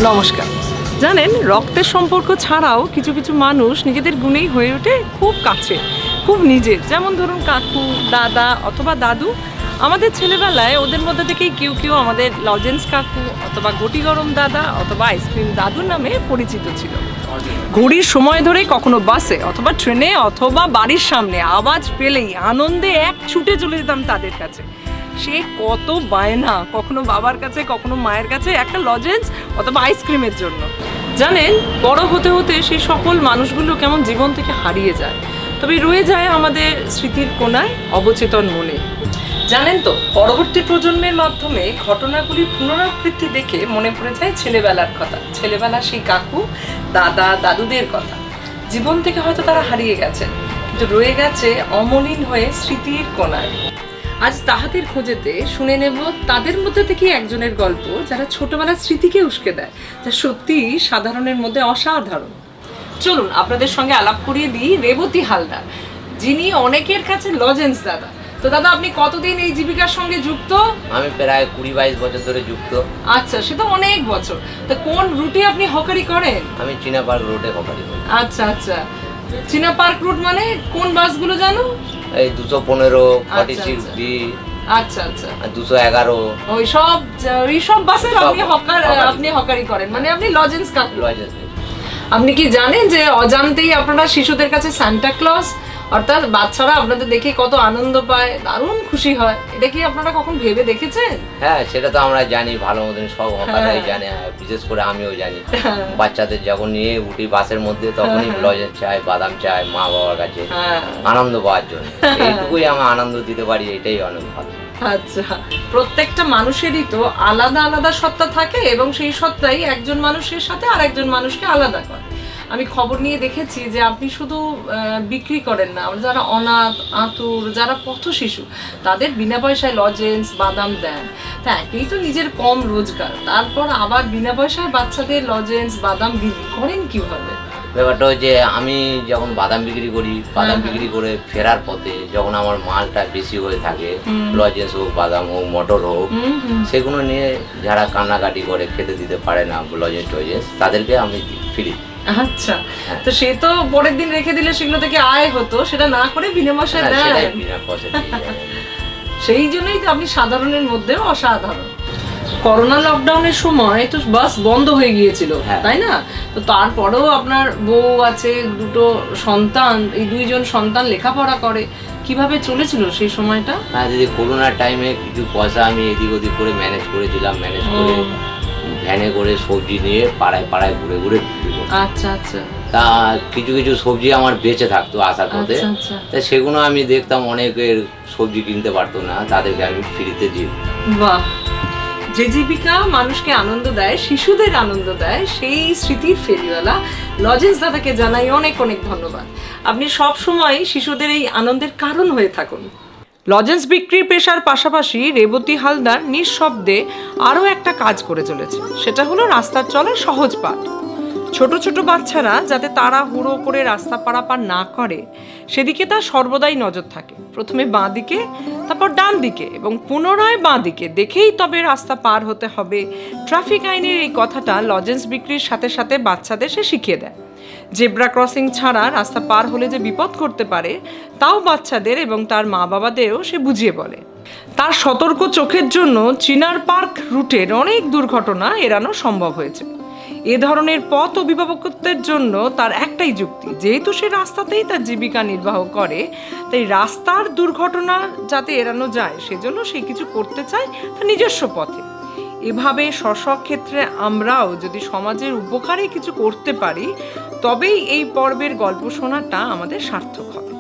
নমস্কার। জানেন, রক্তের সম্পর্ক ছাড়াও কিছু কিছু মানুষ নিজেদের গুণেই হয়ে ওঠে খুব কাছে, খুব নিজের। যেমন ধরুন কাকু, দাদা অথবা দাদু। আমাদের ছেলেবেলায় ওদের মধ্যে থেকেই কেউ কেউ আমাদের লজেন্স কাকু অথবা ঘটি গরম দাদা অথবা আইসক্রিম দাদু নামে পরিচিত ছিল। ঘড়ির সময় ধরে কখনো বাসে অথবা ট্রেনে অথবা বাড়ির সামনে আওয়াজ পেলেই আনন্দে এক ছুটে চলে যেতাম তাদের কাছে। সে কত বায়না, কখনো বাবার কাছে কখনো মায়ের কাছে একটা লজেন্স অথবা আইসক্রিমের জন্য। জানেন, বড় হতে হতে সেই সকল মানুষগুলো কেমন জীবন থেকে হারিয়ে যায়, তবে রয়ে যায় আমাদের স্মৃতির কোণায় অবচেতন মনে। জানেন তো, পরবর্তী প্রজন্মের মাধ্যমে ঘটনাগুলির পুনরাবৃত্তি দেখে মনে পড়ে যায় ছেলেবেলার কথা, ছেলেবেলার সেই কাকু, দাদা, দাদুদের কথা। জীবন থেকে হয়তো তারা হারিয়ে গেছেন, কিন্তু রয়ে গেছে অমলিন হয়ে স্মৃতির কোণায়। আজ তাহাদের খোঁজেতে শুনে নেব তাদের মধ্যে থেকে একজনের গল্প, যারা ছোটবেলার স্মৃতিকে উস্কে দেয়, যা সত্যি সাধারণের মধ্যে অসাধারণ। চলুন আপনাদের সঙ্গে আলাপ করিয়ে দিই রেবতী হালদার, যিনি অনেকের কাছে লজেন্স দাদা। তো দাদা, আপনি কতদিন এই জীবিকার সঙ্গে যুক্ত? আমি প্রায় 20-22 বছর ধরে যুক্ত। আচ্ছা, সে তো অনেক বছর। তো কোন রুটে আপনি হকারি করেন? আমি চীনা পার্ক রোডে হকারি করি। আচ্ছা আচ্ছা, চীনা পার্ক রুট মানে কোন বাসগুলো জানো? এই 215, 46B, আচ্ছা আচ্ছা, 211, ওই সব বাসের আপনি হকারি করেন, মানে আপনি লজেন্স কাকু। আপনি কি জানেন যে অজান্তেই আপনারা শিশুদের কাছে সান্টা ক্লজ, অর্থাৎ বাচ্চারা আপনাদের দেখে কত আনন্দ পায়, দারুণ খুশি হয়? এটা কি আপনারা কখন ভেবে দেখেছেন? হ্যাঁ, সেটা তো আমরা জানি ভালো মতন, সব হকাররাই জানে, বিশেষ করে আমিও জানি। বাচ্চাদের যখন নিয়ে উঠি বাসের মধ্যে, তখনই লজেন্স চাই, বাদাম চাই মা বাবার কাছে, আনন্দ পাওয়ার জন্য। এইটুকুই আমরা আনন্দ দিতে পারি, এটাই অনেক ভালো। আচ্ছা, প্রত্যেকটা মানুষেরই তো আলাদা আলাদা সত্তা থাকে, এবং সেই সত্তাই একজন মানুষের সাথে আর একজন মানুষকে আলাদা করে। আমি খবর নিয়ে দেখেছি যে আপনি শুধু বিক্রি করেন না, আমরা যারা অনাথ, আতুর, যারা পথ শিশু, তাদের বিনা পয়সায় লজেন্স, বাদাম দেন। তা একেই তো নিজের কম রোজগার, তারপর আবার বিনা পয়সায় বাচ্চাদের লজেন্স, বাদাম বিক্রি করেন কিভাবে? ব্যাপারটা হচ্ছে, আমি যখন বাদাম বিক্রি করি, বাদাম বিক্রি করে ফেরার পথে যখন আমার মালটা বেশি হয়ে থাকে, লজেন্স হোক, বাদাম হোক, মটর হোক, সেগুলো নিয়ে যারা কান্নাকাটি করে, খেতে দিতে পারে না লজেন্স টজেন্স, তাদেরকে আমি ফ্রি। আচ্ছা, তো সে তো পরের দিন রেখে দিলে সেগুলো থেকে আয় হতো, সেটা না করে বিনা পয়সায় দেন। সেই জন্যই তো আপনি সাধারণের মধ্যেও অসাধারণ। করোনা লকডাউনের সময় তো বাস বন্ধ হয়ে গিয়েছিল, তাই না? তো তারপরেও আপনার বউ আছে, দুটো সন্তান, এই দুইজন সন্তান লেখাপড়া করে, কিভাবে চলেছিল সেই সময়টা? হ্যাঁ দিদি, করোনার টাইমে কিছু পয়সা আমি এদিক ওদিক করে ম্যানেজ করেছিলাম, ম্যানেজ করে ভ্যানে করে সবজি নিয়ে পাড়ায় পাড়ায় ঘুরে ঘুরে বিক্রি করতাম। আচ্ছা আচ্ছা, তা কিছু কিছু সবজি আমার বেঁচে থাকতো আসার পথে, তা সেগুলো আমি দেখতাম অনেকের সবজি কিনতে পারতো না, তাদেরকে আমি ফ্রিতে দিই। বাহ, যে জীবিকা মানুষকে আনন্দ দেয়, শিশুদের আনন্দ দেয়, সেই স্মৃতির ফেরিওয়ালা লজেন্স দাদাকে জানাই অনেক অনেক ধন্যবাদ। আপনি সব সময় শিশুদের এই আনন্দের কারণ হয়ে থাকুন। লজেন্স বিক্রির পেশার পাশাপাশি রেবতী হালদার নিঃশব্দে আরও একটা কাজ করে চলেছে, সেটা হলো রাস্তার চলার সহজ পাঠ। ছোট ছোট বাচ্চারা যাতে তারা হুড়ো করে রাস্তা পারাপার না করে, সেদিকে তার সর্বদাই নজর থাকে। প্রথমে বাঁ দিকে, তারপর ডান দিকে, এবং পুনরায় বাঁ দিকে দেখেই তবে রাস্তা পার হতে হবে। ট্রাফিক আইনের এই কথাটা লজেন্স বিক্রির সাথে সাথে বাচ্চাদের সে শিখিয়ে দেয়। জেব্রা ক্রসিং ছাড়া রাস্তা পার হলে যে বিপদ করতে পারে, তাও বাচ্চাদের এবং তার মা বাবাদেরও সে বুঝিয়ে বলে। তার সতর্ক চোখের জন্য চিনার পার্ক রুটের অনেক দুর্ঘটনা এড়ানো সম্ভব হয়েছে। এ ধরনের পথ অভিভাবকত্বের জন্য তার একটাই যুক্তি, যেহেতু সে রাস্তাতেই তার জীবিকা নির্বাহ করে, তাই রাস্তার দুর্ঘটনা যাতে এড়ানো যায়, সেজন্য সে কিছু করতে চায় তার নিজস্ব পথে। এভাবে স্ব ক্ষেত্রে আমরাও যদি সমাজের উপকারে কিছু করতে পারি, তবেই এই পর্বের গল্প শোনাটা আমাদের সার্থক হবে।